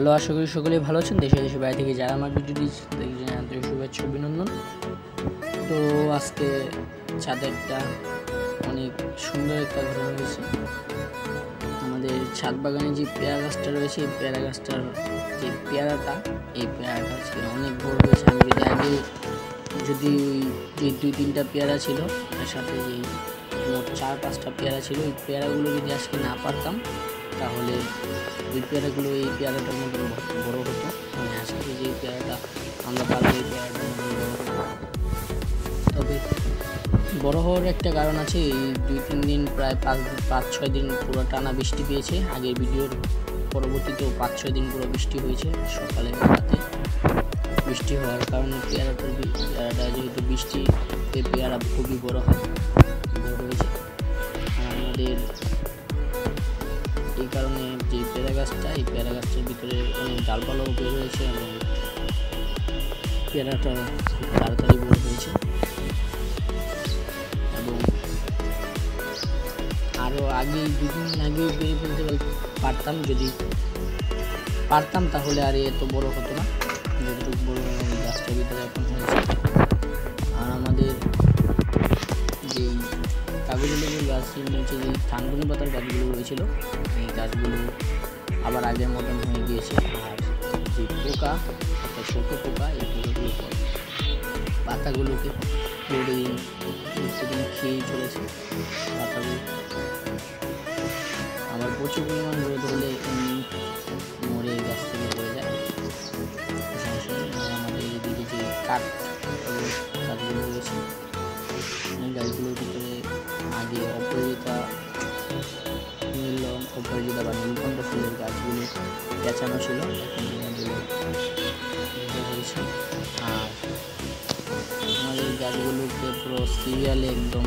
Hello, আশা করি সকলেই ভালো আছেন। দেশে দেশে বাইরে থেকে যারা আমার ভিডিওটি দেখছেন আন্তরিক শুভেচ্ছা অভিনন্দন। তো আজকে ছাদে একটা অনেক সুন্দর একটা ঘটনা হয়েছে। আমাদের ছাদ বাগানে যে পেয়ারা গাছটা রয়েছে, এই পেয়ারা গাছটার যে পেয়ারাটা, এই পেয়ারাটা আজকে অনেক বড় হয়েছে। আমি যদি আগে যে 2-3টা পেয়ারা ছিল, তার সাথে যে মোট 4-5টা পেয়ারা ছিল, এই পেয়ারাগুলো যদি আজকে না পারতাম তাহলে ওই পেয়ারাগুলো এই পেয়ারাটার মধ্যে বড় হতো। মানে আজকে যে পেয়ারাটা আমরা পারবো এই পেয়ারাটার মধ্যে বড় হতো। তবে বড় হওয়ার একটা কারণ আছে। এই 2-3 দিন প্রায় 5-6 দিন পুরো টানা বৃষ্টি পেয়েছে। আগের ভিডিওর পরবর্তীতেও 5-6 দিন পুরো বৃষ্টি হয়েছে, সকালে রাতে বৃষ্টি হওয়ার কারণে পেয়ারাটা যেহেতু বৃষ্টি, এই পেয়ারা খুবই বড় হয়েছে। আমাদের এই কারণে যে পেয়ারা গাছটা, এই পেয়ারা গাছটার ভিতরে অনেক ডালপালাও বের হয়েছে এবং পেয়ারাটা খুব তাড়াতাড়ি বড় হয়েছে। এবং আরও আগে 2 দিন আগেও পেরে ফেলতে পারতাম, যদি পারতাম তাহলে আর এত বড় হতো না, যতটুকু বড় গাছটার ভিতরে এখন হয়েছে। আর আমাদের যেই কাগজি লেবুর গাছের নিচে যে থানকুনি পাতার গাছগুলো রয়েছিল, এই গাছগুলো আবার আগের মতন হয়ে গিয়েছে। আর যে পোকা, একটা ছোটো পোকা, এই পোকাগুলো পাতাগুলোকে প্রতিদিন খেয়েই চলেছে পাতাগুলো। আবার প্রচুর পরিমাণ রোদ হলে মরে গাছ থেকে পড়ে যায়। আমাদের এদিকে যে কাঠ গাছগুলো রয়েছে, এই গাছগুলোর ভিতরে আগে অপরাজিতা বা নীলকণ্ঠ ফুলের গাছগুলো পেঁচানো ছিল, এখন হয়েছে। আর আমাদের গাছগুলোকে পুরো সিরিয়ালে একদম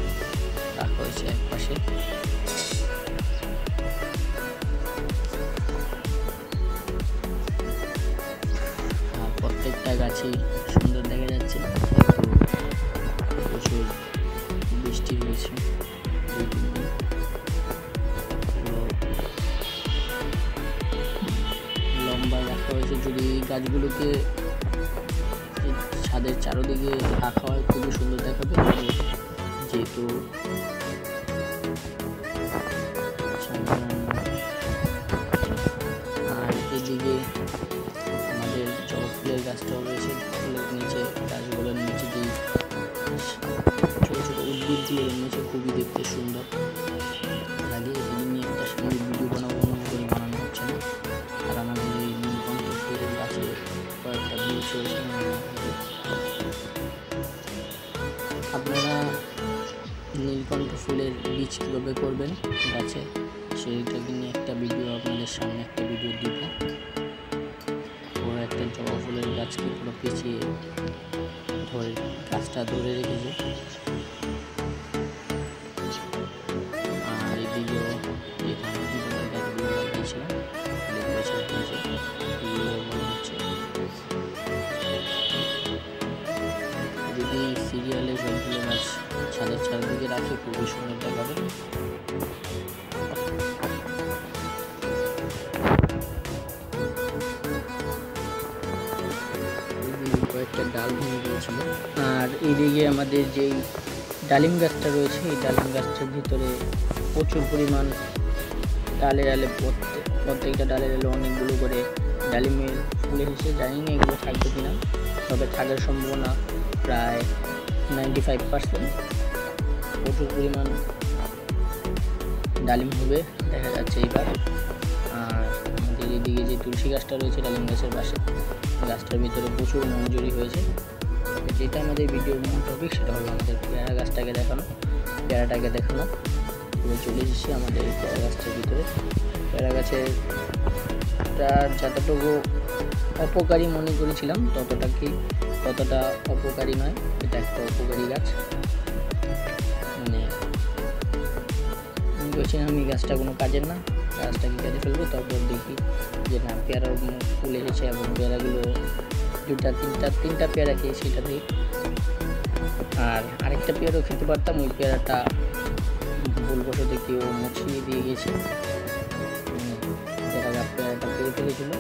রাখা হয়েছে এক পাশে। আর প্রত্যেকটা গাছই সুন্দর দেখা যাচ্ছে, প্রচুর বৃষ্টি হয়েছে। লম্বা রাখা হয়েছে। যদি এই গাছগুলোকে ছাদের চারদিকে রাখা হয় খুবই সুন্দর দেখাবে, যেহেতু আর এদিকে আমাদের জবা ফুলের গাছটাও রয়েছে। ফুলের নিচে, গাছগুলোর নিচে যে ছোটো ছোটো উদ্ভিদগুলো জন্মেছে, খুবই দেখতে সুন্দর লাগে। এদিকে নিয়ে একটা সুন্দর ভিডিও বানাবো করে বানানো হচ্ছে না। আর আমাদের এই নীলকণ্ঠ ফুলের গাছে কয়েকটা বীজ রয়েছে। আপনারা নীলকণ্ঠ ফুলের বীজ কীভাবে করবেন গাছে, সেইটাকে নিয়ে একটা ভিডিও আপনাদের সামনে একটা ভিডিও দিব। পুরো একটা জবা ফুলের গাছকে পুরো পেঁচিয়ে গাছটা ধরে রেখেছে। আর এদিকেও এই ধানকুনি পাতার গাছগুলো লাগিয়েছিলাম, যদি সিরিয়ালে সবগুলো গাছ ছাদের চারদিকে রাখে খুবই সুন্দর দেখাবে। কয়েকটা ডাল ভেঙে গিয়েছিল। আর এইদিকে আমাদের যেই ডালিম গাছটা রয়েছে, এই ডালিম গাছটার ভিতরে প্রচুর পরিমাণ ডালে প্রত্যেকটা ডালে অনেকগুলো করে ডালিমের ফুল এসেছে। জানি না এগুলো থাকবে কিনা, তবে থাকার সম্ভাবনা প্রায় 95%। প্রচুর পরিমাণ ডালিম হবে দেখা যাচ্ছে এইবার। আর আমাদের এদিকে যে তুলসী গাছটা রয়েছে ডালিম গাছের পাশে, গাছটার ভিতরে প্রচুর মঞ্জুরি হয়েছে। যেটা আমাদের ভিডিওর মূল টপিক, সেটা হলো আমাদের পেয়ারাটাকে দেখানো। পুরো চলে এসেছি আমাদের পেয়ারা গাছটার ভিতরে। পেয়ারা গাছের যতটুকু অপকারী মনে করেছিলাম ততটা অপকারী নয়। এটা একটা উপকারী গাছ। মানে আমি বলছিলাম এই গাছটা কোনো কাজের না, গাছটাকে কেটে ফেলবো। তারপর দেখি যে না, পেয়ারার ফুল এসেছে এবং পেয়ারাগুলো 2-3টা পেয়ারা খেয়েছি সেটা দিয়ে। আর আরেকটা পেয়ারাও খেতে পারতাম, ওই পেয়ারাটা ভুলবশত কেউ মুছিয়ে দিয়ে গেছে। পেয়ারাটা পেরে ফেলেছিল।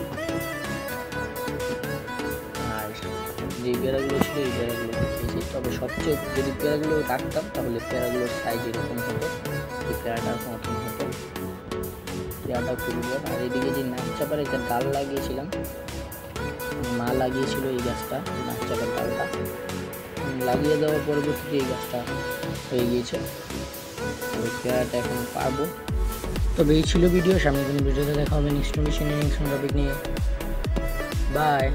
যে পেয়ারাগুলো ছিল এই পেয়ারাগুলো দেখিয়েছি। তবে সবচেয়ে যদি পেয়ারাগুলো রাখতাম তাহলে পেয়ারাগুলোর সাইজ এরকম হতো, এই পেয়ারাটার মতন হতো। পেয়ারাটা খুবই বড়। আর এদিকে যে নাক চাপার একটা ডাল লাগিয়েছিলাম, মা লাগিয়েছিল এই গাছটা, নাক চাপার ডালটা লাগিয়ে দেওয়ার পরবর্তীতে এই গাছটা হয়ে গিয়েছে। তো পেয়ারাটা এখন পারবো। তবে এই ছিল ভিডিও, সামনে কোনো ভিডিওতে দেখা হবে নেক্সট টপিক নিয়ে। বাই।